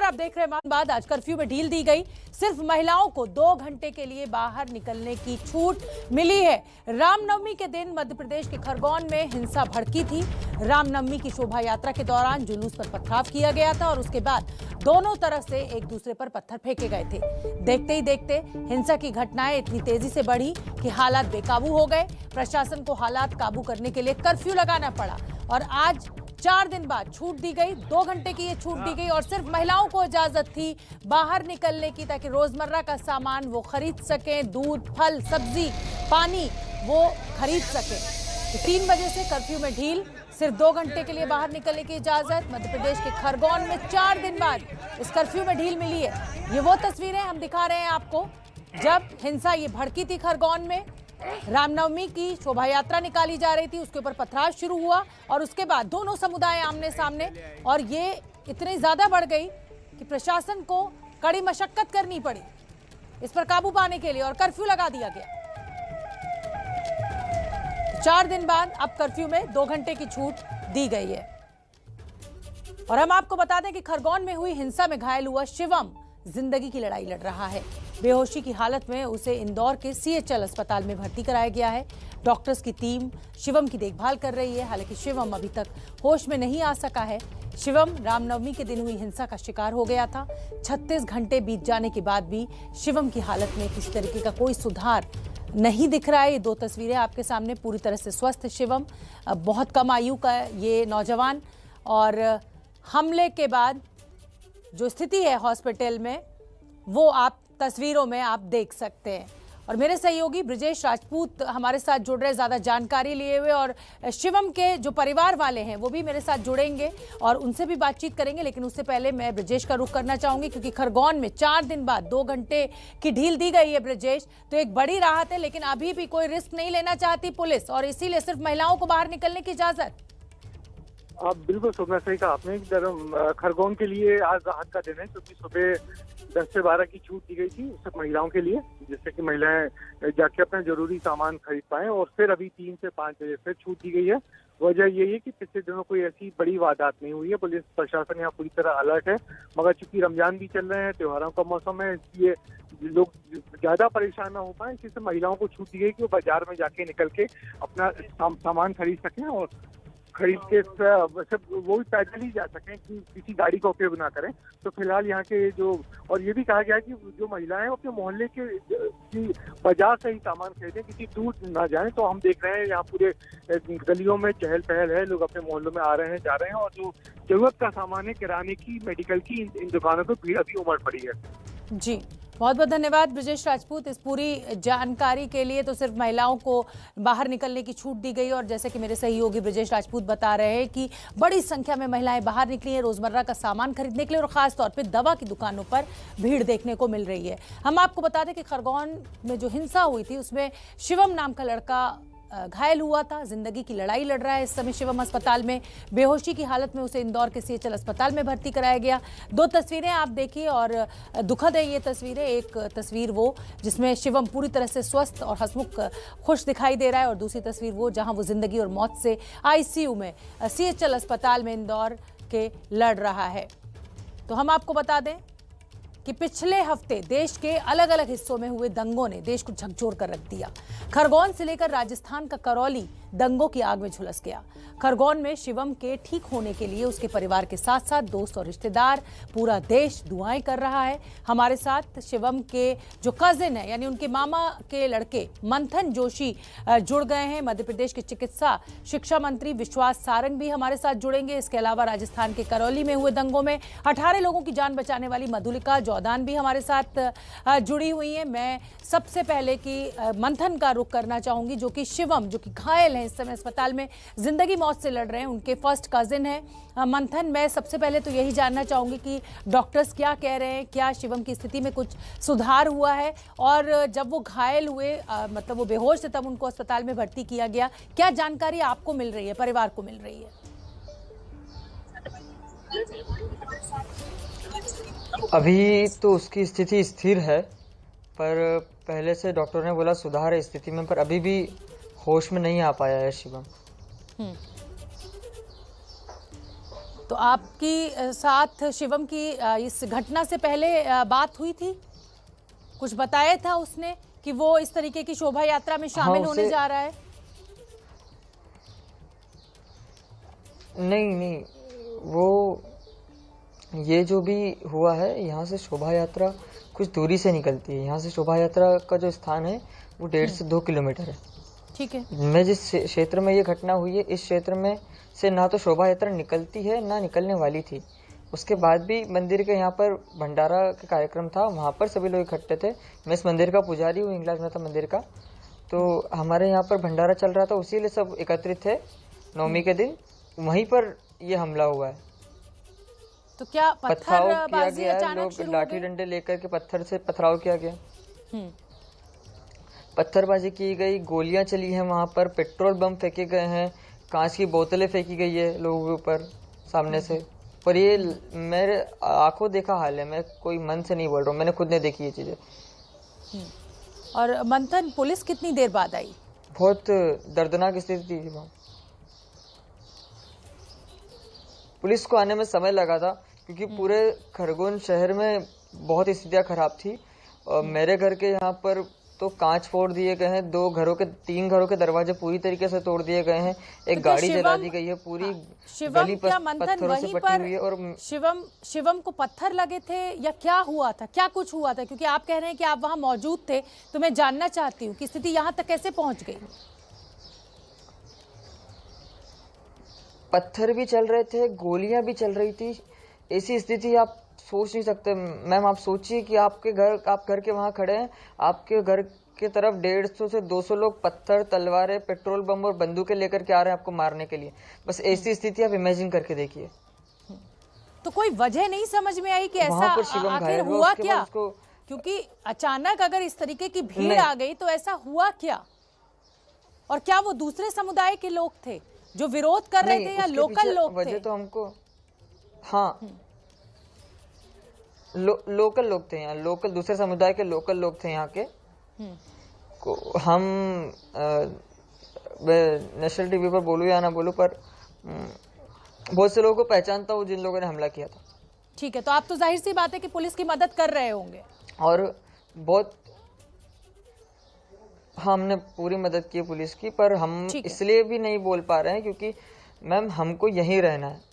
खबर आप देख रहे हैं। बाद आज कर्फ्यू में ढील दी गई। सिर्फ महिलाओं को 2 घंटे के लिए बाहर निकलने की छूट मिली है। रामनवमी के दिन मध्य प्रदेश के खरगोन में हिंसा भड़की थी। रामनवमी की शोभा यात्रा के दौरान जुलूस पर पथराव किया गया था और उसके बाद दोनों तरफ से एक दूसरे पर पत्थर फेंके गए थे। देखते ही देखते हिंसा की घटनाएं इतनी तेजी से बढ़ी कि हालात बेकाबू हो गए। प्रशासन को हालात काबू करने के लिए कर्फ्यू लगाना पड़ा और आज 4 दिन बाद छूट दी गई। 2 घंटे की ये छूट दी गई और सिर्फ महिलाओं को इजाजत थी बाहर निकलने की, ताकि रोजमर्रा का सामान वो खरीद सकें, दूध, फल, सब्जी, पानी वो खरीद सकें। तो 3 बजे से कर्फ्यू में ढील, सिर्फ 2 घंटे के लिए बाहर निकलने की इजाजत। मध्य प्रदेश के खरगोन में 4 दिन बाद इस कर्फ्यू में ढील मिली है। ये वो तस्वीरें हम दिखा रहे हैं आपको जब हिंसा ये भड़की थी खरगोन में। रामनवमी की शोभा यात्रा निकाली जा रही थी, उसके ऊपर पथराव शुरू हुआ और उसके बाद दोनों समुदाय आमने सामने, और ये इतनी ज्यादा बढ़ गई कि प्रशासन को कड़ी मशक्कत करनी पड़ी इस पर काबू पाने के लिए और कर्फ्यू लगा दिया गया। 4 दिन बाद अब कर्फ्यू में 2 घंटे की छूट दी गई है। और हम आपको बता दें कि खरगोन में हुई हिंसा में घायल हुआ शिवम जिंदगी की लड़ाई लड़ रहा है। बेहोशी की हालत में उसे इंदौर के सीएचएल अस्पताल में भर्ती कराया गया है। डॉक्टर्स की टीम शिवम की देखभाल कर रही है। हालांकि शिवम अभी तक होश में नहीं आ सका है। शिवम रामनवमी के दिन हुई हिंसा का शिकार हो गया था। 36 घंटे बीत जाने के बाद भी शिवम की हालत में किसी तरीके का कोई सुधार नहीं दिख रहा है। ये 2 तस्वीरें आपके सामने, पूरी तरह से स्वस्थ शिवम, बहुत कम आयु का ये नौजवान, और हमले के बाद जो स्थिति है हॉस्पिटल में वो आप तस्वीरों में आप देख सकते हैं। और मेरे सहयोगी ब्रजेश राजपूत हमारे साथ जुड़ रहे, ज्यादा जानकारी लिए हुए, और शिवम के जो परिवार वाले हैं वो भी मेरे साथ जुड़ेंगे और उनसे भी बातचीत करेंगे। लेकिन उससे पहले मैं ब्रजेश का रुख करना चाहूंगी क्योंकि खरगोन में 4 दिन बाद 2 घंटे की ढील दी गई है ब्रजेश, तो एक बड़ी राहत है। लेकिन अभी भी कोई रिस्क नहीं लेना चाहती पुलिस और इसीलिए सिर्फ महिलाओं को बाहर निकलने की इजाजत। आप बिल्कुल सुबह सही कहा आपने। खरगोन के लिए आज राहत का दिन है क्योंकि सुबह 10 से 12 की छूट दी गई थी सिर्फ महिलाओं के लिए, जिससे कि महिलाएं जाके अपना जरूरी सामान खरीद पाएं, और फिर अभी 3 से 5 बजे फिर छूट दी गई है। वजह यही है कि पिछले दिनों कोई ऐसी बड़ी वारदात नहीं हुई है। पुलिस प्रशासन यहाँ पूरी तरह अलर्ट है, मगर चूंकि रमजान भी चल रहे हैं, त्योहारों का मौसम है, इसलिए लोग ज्यादा परेशान ना हो पाए, इसलिए महिलाओं को छूट दी गई कि वो बाजार में जाके निकल के अपना सामान खरीद सकें और खरीद के वो भी पैदल ही जा सकें, कि किसी गाड़ी का उपयोग ना करें। तो फिलहाल यहाँ के जो, और ये भी कहा गया है कि जो महिलाएं अपने मोहल्ले के बाजार से ही सामान खरीदें, किसी दूर ना जाएं। तो हम देख रहे हैं यहाँ पूरे गलियों में चहल पहल है, लोग अपने मोहल्लों में आ रहे हैं, जा रहे हैं, और जो जरूरत का सामान है, किराने की, मेडिकल की, इन दुकानों पर भीड़ अभी उमड़ पड़ी है। जी, बहुत बहुत धन्यवाद ब्रजेश राजपूत इस पूरी जानकारी के लिए। तो सिर्फ महिलाओं को बाहर निकलने की छूट दी गई और जैसे कि मेरे सहयोगी ब्रजेश राजपूत बता रहे हैं कि बड़ी संख्या में महिलाएं बाहर निकली हैं रोजमर्रा का सामान खरीदने के लिए, और खास तौर पे दवा की दुकानों पर भीड़ देखने को मिल रही है। हम आपको बता दें कि खरगोन में जो हिंसा हुई थी उसमें शिवम नाम का लड़का घायल हुआ था, जिंदगी की लड़ाई लड़ रहा है इस समय शिवम अस्पताल में। बेहोशी की हालत में उसे इंदौर के सीएचएल अस्पताल में भर्ती कराया गया। 2 तस्वीरें आप देखिए और दुखद है ये तस्वीरें। एक तस्वीर वो जिसमें शिवम पूरी तरह से स्वस्थ और हंसमुख खुश दिखाई दे रहा है, और दूसरी तस्वीर वो जहां वो जिंदगी और मौत से आईसीयू में सीएचएल अस्पताल में इंदौर के लड़ रहा है। तो हम आपको बता दें कि पिछले हफ्ते देश के अलग अलग हिस्सों में हुए दंगों ने देश को झकझोर कर रख दिया। खरगोन से लेकर राजस्थान का करौली दंगों की आग में झुलस गया। खरगोन में शिवम के ठीक होने के लिए उसके परिवार के साथ साथ दोस्त और रिश्तेदार, पूरा देश दुआएं कर रहा है। हमारे साथ शिवम के जो कजिन है, यानी उनके मामा के लड़के मंथन जोशी जुड़ गए हैं। मध्य प्रदेश के चिकित्सा शिक्षा मंत्री विश्वास सारंग भी हमारे साथ जुड़ेंगे। इसके अलावा राजस्थान के करौली में हुए दंगों में 18 लोगों की जान बचाने वाली मधुलिका जौदान भी हमारे साथ जुड़ी हुई है। मैं सबसे पहले कि मंथन का रुख करना चाहूंगी, जो कि शिवम, जो कि घायल है इस समय अस्पताल में, जिंदगी मौत से लड़ रहे हैं, उनके फर्स्ट कजिन है। मंथन, मैं सबसे पहले तो यही जानना चाहूंगी कि डॉक्टर्स क्या कह रहे हैं, क्या शिवम की स्थिति में कुछ सुधार हुआ है, और जब वो घायल हुए, मतलब वो बेहोश थे, तब उनको अस्पताल में भर्ती किया गया, क्या जानकारी आपको मिल रही है, परिवार को मिल रही है? अभी तो उसकी स्थिति स्थिर है, पर पहले से डॉक्टर ने बोला सुधार है स्थिति में, पर अभी भी होश में नहीं आ पाया है शिवम। तो आपकी साथ शिवम की इस घटना से पहले बात हुई थी? कुछ बताया था उसने कि वो इस तरीके की शोभा यात्रा में हाँ शामिल होने उसे जा रहा है? नहीं नहीं, वो ये जो भी हुआ है, यहाँ से शोभा यात्रा कुछ दूरी से निकलती है। यहाँ से शोभा यात्रा का जो स्थान है वो 1.5 से 2 किलोमीटर है। ठीक है। मैं जिस क्षेत्र में ये घटना हुई है, इस क्षेत्र में से ना तो शोभा यात्रा निकलती है ना निकलने वाली थी। उसके बाद भी मंदिर के यहाँ पर भंडारा का कार्यक्रम था, वहाँ पर सभी लोग इकट्ठे थे। मैं इस मंदिर का पुजारी हूँ, हिंगलाज मेहता मंदिर का। तो हमारे यहाँ पर भंडारा चल रहा था, उसी लिए सब एकत्रित थे। नवमी के दिन वहीं पर ये हमला हुआ है। तो क्या पथराव किया पत्थरबाजी गया है, अचानक लोग शुरू हो लाठी गई? डंडे लेकर के पत्थर से पथराव किया गया, हम्म। पत्थरबाजी की गई, गोलियां चली हैं वहाँ पर, पेट्रोल बम फेंके गए हैं, कांच की बोतलें फेंकी गई है लोगों के ऊपर सामने से। पर ये मेरे आंखों देखा हाल है, मैं कोई मन से नहीं बोल रहा हूँ, मैंने खुद ने देखी ये चीज़ें। और मंथन पुलिस कितनी देर बाद आई? बहुत दर्दनाक स्थिति थी वहाँ। पुलिस को आने में समय लगा था क्योंकि पूरे खरगोन शहर में बहुत स्थितियाँ खराब थी। और मेरे घर के यहाँ पर तो कांच फोड़ दिए गए हैं, 3 घरों के दरवाजे पूरी तरीके से तोड़ दिए गए हैं, एक तो क्या गाड़ी जला दी गई है, पूरी शिवम गली क्या मंथन पत्थरों से वहीं पटी पर हुई है। और शिवम को पत्थर लगे थे या क्या हुआ था, क्या कुछ हुआ था? क्योंकि आप कह रहे हैं कि आप वहां मौजूद थे, तो मैं जानना चाहती हूँ कि स्थिति यहाँ तक कैसे पहुंच गई? पत्थर भी चल रहे थे, गोलियां भी चल रही थी। ऐसी स्थिति आप सोच नहीं सकते मैम। आप सोचिए कि आप घर के वहां खड़े हैं, आपके घर की तरफ 150 से 200 लोग पत्थर, तलवारें, पेट्रोल बम और बंदूकें लेकर के आ रहे हैं आपको मारने के लिए। बस ऐसी स्थिति आप इमेजिन करके देखिए। तो कोई वजह नहीं समझ में आई कि ऐसा वहां पर शिवम आखिर घायल हुआ, हुआ उसके क्या? बाद उसको क्योंकि अचानक अगर इस तरीके की भीड़ नहीं। आ गई तो ऐसा हुआ क्या? और क्या वो दूसरे समुदाय के लोग थे जो विरोध कर रहे नहीं, थे या उसके लोकल पीछे लोग वजह थे? तो हमको, हाँ, लोकल लोग थे यहाँ, लोकल दूसरे समुदाय के लोकल लोग थे यहाँ के। हम नेशनल टीवी पर बोलूँ या ना बोलूँ, पर बहुत से लोगों को पहचानता हूँ जिन लोगों ने हमला किया था। ठीक है, तो आप तो जाहिर सी बात है कि पुलिस की मदद कर रहे होंगे। और बहुत, हमने पूरी मदद की पुलिस की, पर हम इसलिए भी नहीं बोल पा रहे हैं क्योंकि मैम हमको यहीं रहना है।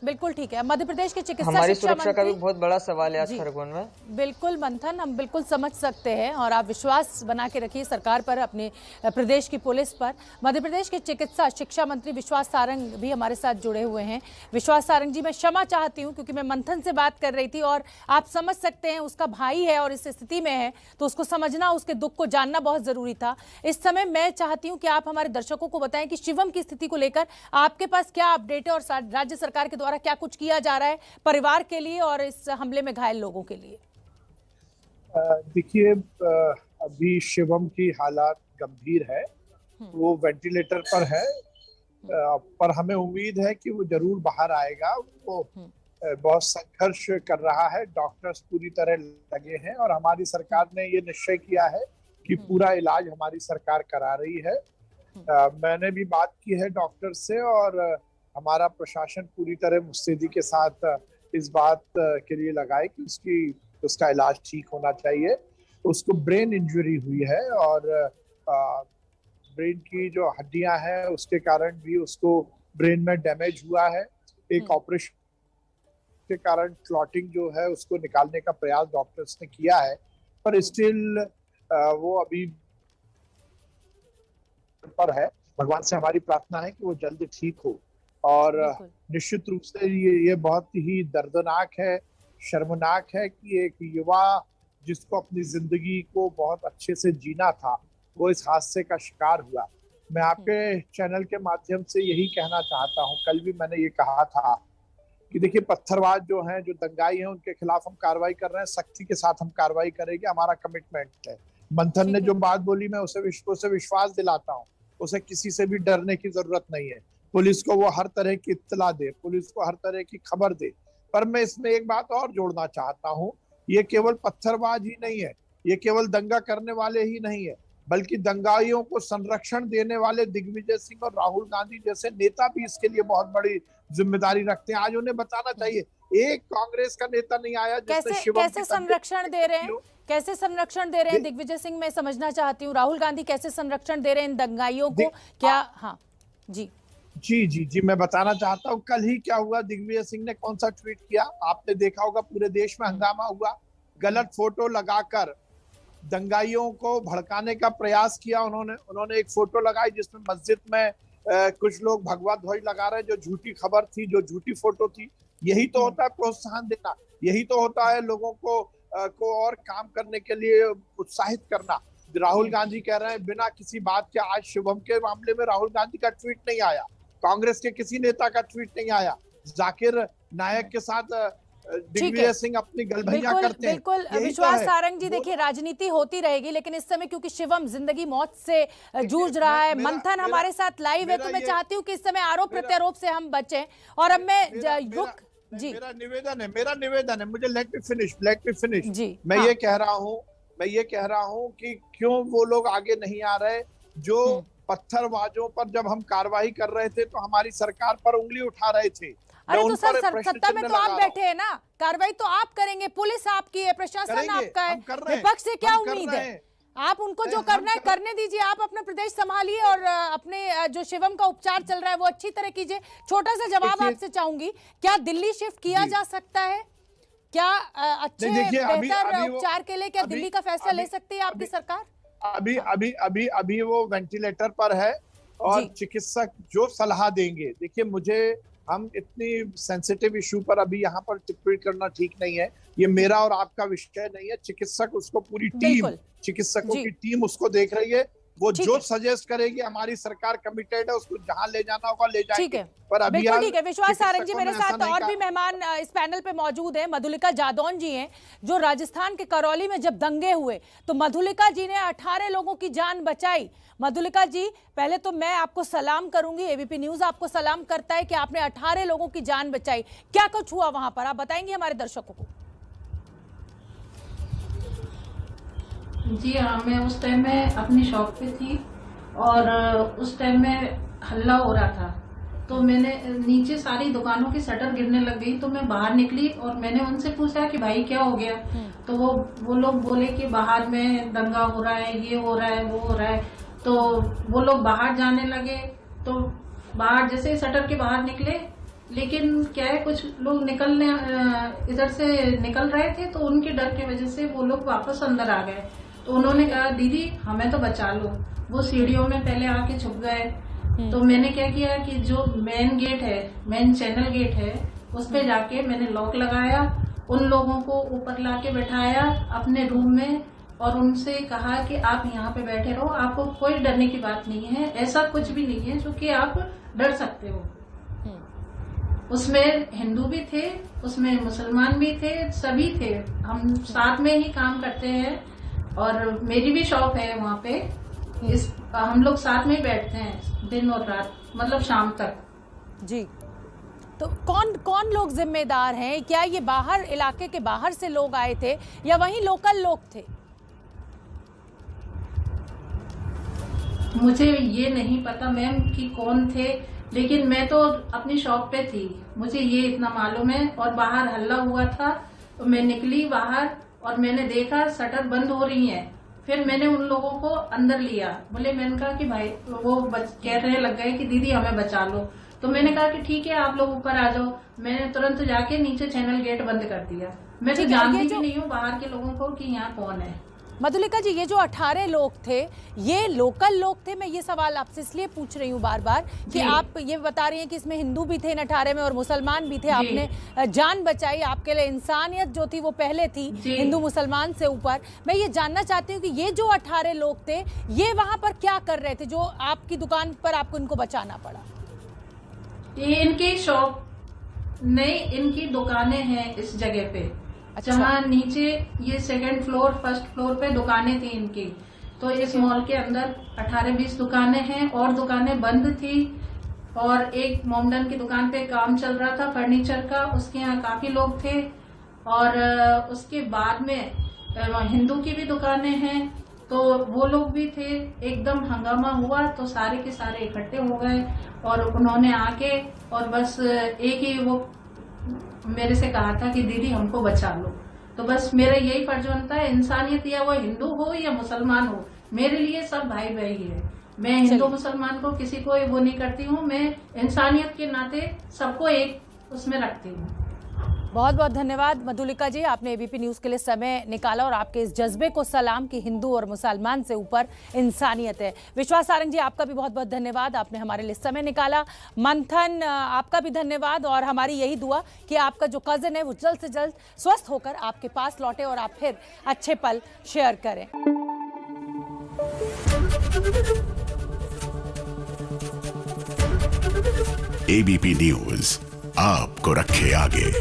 बिल्कुल ठीक है। मध्य प्रदेश के चिकित्सा हमारी शिक्षा सुरक्षा का भी मंत्री, बहुत बड़ा सवाल है आज खरगोन में। बिल्कुल मंथन, हम बिल्कुल समझ सकते हैं और आप विश्वास बना के रखिए सरकार पर, अपने प्रदेश की पुलिस पर। मध्य प्रदेश के चिकित्सा शिक्षा मंत्री विश्वास सारंग भी हमारे साथ जुड़े हुए हैं। विश्वास सारंग जी, मैं क्षमा चाहती हूँ क्योंकि मैं मंथन से बात कर रही थी और आप समझ सकते हैं उसका भाई है और इस स्थिति में है तो उसको समझना, उसके दुख को जानना बहुत जरूरी था। इस समय मैं चाहती हूँ कि आप हमारे दर्शकों को बताएं कि शिवम की स्थिति को लेकर आपके पास क्या अपडेट है और राज्य सरकार के द्वारा क्या कुछ किया जा रहा है परिवार के लिए और इस हमले में घायल लोगों के लिए। देखिए, अभी शिवम की हालात गंभीर है, वो वेंटिलेटर पर है, पर हमें उम्मीद है कि वो जरूर बाहर आएगा। वो बहुत संघर्ष कर रहा है, डॉक्टर्स पूरी तरह लगे हैं और हमारी सरकार ने ये निश्चय किया है कि पूरा इलाज हमारी सरकार करा रही है। मैंने भी बात की है डॉक्टर से और हमारा प्रशासन पूरी तरह मुस्तैदी के साथ इस बात के लिए लगाए कि उसका इलाज ठीक होना चाहिए। उसको ब्रेन इंजरी हुई है और ब्रेन की जो हड्डियां हैं उसके कारण भी उसको ब्रेन में डैमेज हुआ है। एक ऑपरेशन के कारण क्लॉटिंग जो है उसको निकालने का प्रयास डॉक्टर्स ने किया है, पर स्टिल वो अभी पर है। भगवान से हमारी प्रार्थना है कि वो जल्द ठीक हो। और निश्चित रूप से ये बहुत ही दर्दनाक है, शर्मनाक है कि एक युवा जिसको अपनी जिंदगी को बहुत अच्छे से जीना था वो इस हादसे का शिकार हुआ। मैं आपके चैनल के माध्यम से यही कहना चाहता हूं, कल भी मैंने ये कहा था कि देखिए पत्थरबाज जो हैं, जो दंगाई हैं, उनके खिलाफ हम कार्रवाई कर रहे हैं, सख्ती के साथ हम कार्रवाई करेंगे, हमारा कमिटमेंट है। मंथन ने जो बात बोली मैं उसे विश्वास दिलाता हूँ, उसे किसी से भी डरने की जरूरत नहीं है। पुलिस को वो हर तरह की इत्तला दे, पुलिस को हर तरह की खबर दे। पर मैं इसमें एक बात और जोड़ना चाहता हूँ, ये केवल पत्थरबाज ही नहीं है, ये केवल दंगा करने वाले ही नहीं है, बल्कि दंगाइयों को संरक्षण देने वाले दिग्विजय सिंह और राहुल गांधी जैसे नेता भी इसके लिए बहुत बड़ी जिम्मेदारी रखते हैं। आज उन्हें बताना चाहिए, एक कांग्रेस का नेता नहीं आया जिसने शिवम कैसे संरक्षण दे रहे हैं, कैसे संरक्षण दे रहे हैं दिग्विजय सिंह? मैं समझना चाहती हूँ राहुल गांधी कैसे संरक्षण दे रहे हैं इन दंगाइयों को? क्या हाँ जी जी जी जी मैं बताना चाहता हूँ, कल ही क्या हुआ, दिग्विजय सिंह ने कौन सा ट्वीट किया आपने देखा होगा, पूरे देश में हंगामा हुआ, गलत फोटो लगाकर दंगाइयों को भड़काने का प्रयास किया। उन्होंने एक फोटो लगाई जिसमें मस्जिद में कुछ लोग भगवा ध्वज लगा रहे हैं, जो झूठी खबर थी, जो झूठी फोटो थी। यही तो होता है प्रोत्साहन देना, यही तो होता है लोगों को और काम करने के लिए उत्साहित करना। राहुल गांधी कह रहे हैं बिना किसी बात के, आज शुभम के मामले में राहुल गांधी का ट्वीट नहीं आया, कांग्रेस के किसी नेता का ट्वीट नहीं आया, जाकिर नायक के साथ दिग्विजय सिंह अपनी गलभैया करते हैं। बिल्कुल विश्वास सारंग जी, देखिए राजनीति होती रहेगी, लेकिन इस समय क्योंकि शिवम जिंदगी मौत से जूझ रहा है, मंथन हमारे साथ लाइव है, तो मैं चाहती हूँ कि इस समय आरोप प्रत्यारोप से हम बचें। और अब मैं जी मेरा निवेदन है, मुझे लेट मी फिनिश जी। मैं ये कह रहा हूँ कि क्यों वो लोग आगे नहीं आ रहे जो पत्थरबाजों पर जब हम कार्रवाई कर रहे थे तो हमारी सरकार पर उंगली उठा रहे थे। अरे तो सर सत्ता में तो आप बैठे हैं ना, कार्रवाई तो आप करेंगे, पुलिस आपकी है, प्रशासन आपका है, विपक्ष से क्या उम्मीद है? आप उनको जो करना है करने दीजिए, आप अपना प्रदेश संभालिए और अपने जो शिवम का उपचार चल रहा है वो अच्छी तरह कीजिए। छोटा सा जवाब आपसे चाहूंगी, क्या दिल्ली शिफ्ट किया जा सकता है? क्या अच्छे बेहतर उपचार के लिए क्या दिल्ली का फैसला ले सकती है आपकी सरकार? अभी वो वेंटिलेटर पर है और चिकित्सक जो सलाह देंगे, देखिए हम इतनी सेंसिटिव इशू पर अभी यहाँ पर टिप्पणी करना ठीक नहीं है, ये मेरा और आपका विषय नहीं है। चिकित्सक उसको पूरी टीम, चिकित्सकों की टीम उसको देख रही है, वो जो सजेस्ट करेगी, हमारी सरकार कमिटेड है, उसको जहां ले जाना होगा ले जाएंगे। पर अभी ठीक है विश्वास सारंग जी, मेरे साथ और भी मेहमान इस पैनल पे मौजूद हैं। मधुलिका जादौन जी हैं, जो राजस्थान के करौली में जब दंगे हुए तो मधुलिका जी ने 18 लोगों की जान बचाई। मधुलिका जी, पहले तो मैं आपको सलाम करूंगी, एबीपी न्यूज आपको सलाम करता है कि आपने 18 लोगों की जान बचाई। क्या कुछ हुआ वहां पर, आप बताएंगे हमारे दर्शकों को? जी हाँ, मैं उस टाइम में अपनी शॉप पे थी और उस टाइम में हल्ला हो रहा था, तो मैंने नीचे सारी दुकानों की शटर गिरने लग गई, तो मैं बाहर निकली और मैंने उनसे पूछा कि भाई क्या हो गया, तो वो लोग बोले कि बाहर में दंगा हो रहा है, ये हो रहा है, वो हो रहा है। तो वो लोग बाहर जाने लगे, तो बाहर जैसे शटर के बाहर निकले, लेकिन क्या है कुछ लोग इधर से निकल रहे थे, तो उनके डर की वजह से वो लोग वापस अंदर आ गए। तो उन्होंने कहा दीदी हमें तो बचा लो, वो सीढ़ियों में पहले आके छुप गए। तो मैंने क्या किया कि जो मेन गेट है, मेन चैनल गेट है, उस पे जाके मैंने लॉक लगाया, उन लोगों को ऊपर लाके बैठाया अपने रूम में और उनसे कहा कि आप यहाँ पे बैठे रहो, आपको कोई डरने की बात नहीं है, ऐसा कुछ भी नहीं है जो कि आप डर सकते हो। उसमें हिंदू भी थे, उसमें मुसलमान भी थे, सभी थे, हम साथ में ही काम करते हैं और मेरी भी शॉप है वहाँ पे। हम लोग साथ में ही बैठते हैं दिन और रात, मतलब शाम तक। जी, तो कौन लोग जिम्मेदार हैं? क्या ये बाहर इलाके के बाहर से लोग आए थे या वहीं लोकल लोग थे? मुझे ये नहीं पता मैम कि कौन थे, लेकिन मैं तो अपनी शॉप पे थी, मुझे ये इतना मालूम है। और बाहर हल्ला हुआ था तो मैं निकली बाहर और मैंने देखा शटर बंद हो रही है, फिर मैंने उन लोगों को अंदर लिया। बोले, मैंने कहा कि भाई वो कहने लग गए कि दीदी हमें बचा लो, तो मैंने कहा कि ठीक है आप लोग ऊपर आ जाओ। मैंने तुरंत जाके नीचे चैनल गेट बंद कर दिया। मैं तो जानती भी नहीं हूँ बाहर के लोगों को कि यहाँ कौन है। मधुलिका जी, ये जो 18 लोग थे ये लोकल लोग थे? मैं ये सवाल आपसे इसलिए पूछ रही हूँ बार बार कि आप ये बता रही हैं कि इसमें हिंदू भी थे इन 18 में और मुसलमान भी थे, आपने जान बचाई, आपके लिए इंसानियत जो थी वो पहले थी हिंदू मुसलमान से ऊपर। मैं ये जानना चाहती हूँ कि ये जो 18 लोग थे ये वहां पर क्या कर रहे थे जो आपकी दुकान पर आपको इनको बचाना पड़ा? ये इनकी शॉप नहीं, इनकी दुकानें हैं इस जगह पे। अच्छा। जहाँ नीचे ये सेकंड फ्लोर, फर्स्ट फ्लोर पे दुकानें थी इनकी, तो इस मॉल के अंदर 18-20 दुकानें हैं और दुकानें बंद थी। और एक मोमडन की दुकान पे काम चल रहा था फर्नीचर का, उसके यहाँ काफी लोग थे। और उसके बाद में हिंदू की भी दुकानें हैं तो वो लोग भी थे, एकदम हंगामा हुआ तो सारे के सारे इकट्ठे हो गए और उन्होंने आके और बस एक ही वो मेरे से कहा था कि दीदी हमको बचा लो। तो बस मेरा यही फर्ज बनता है, इंसानियत, या वो हिंदू हो या मुसलमान हो, मेरे लिए सब भाई भाई है। मैं हिंदू मुसलमान को किसी को वो नहीं करती हूँ, मैं इंसानियत के नाते सबको एक उसमें रखती हूँ। बहुत बहुत धन्यवाद मधुलिका जी, आपने एबीपी न्यूज के लिए समय निकाला और आपके इस जज्बे को सलाम कि हिंदू और मुसलमान से ऊपर इंसानियत है। विश्वास सारंग जी, आपका भी बहुत बहुत धन्यवाद, आपने हमारे लिए समय निकाला। मंथन, आपका भी धन्यवाद और हमारी यही दुआ कि आपका जो कजिन है वो जल्द से जल्द स्वस्थ होकर आपके पास लौटे और आप फिर अच्छे पल शेयर करें। एबीपी न्यूज आपको रखे आगे।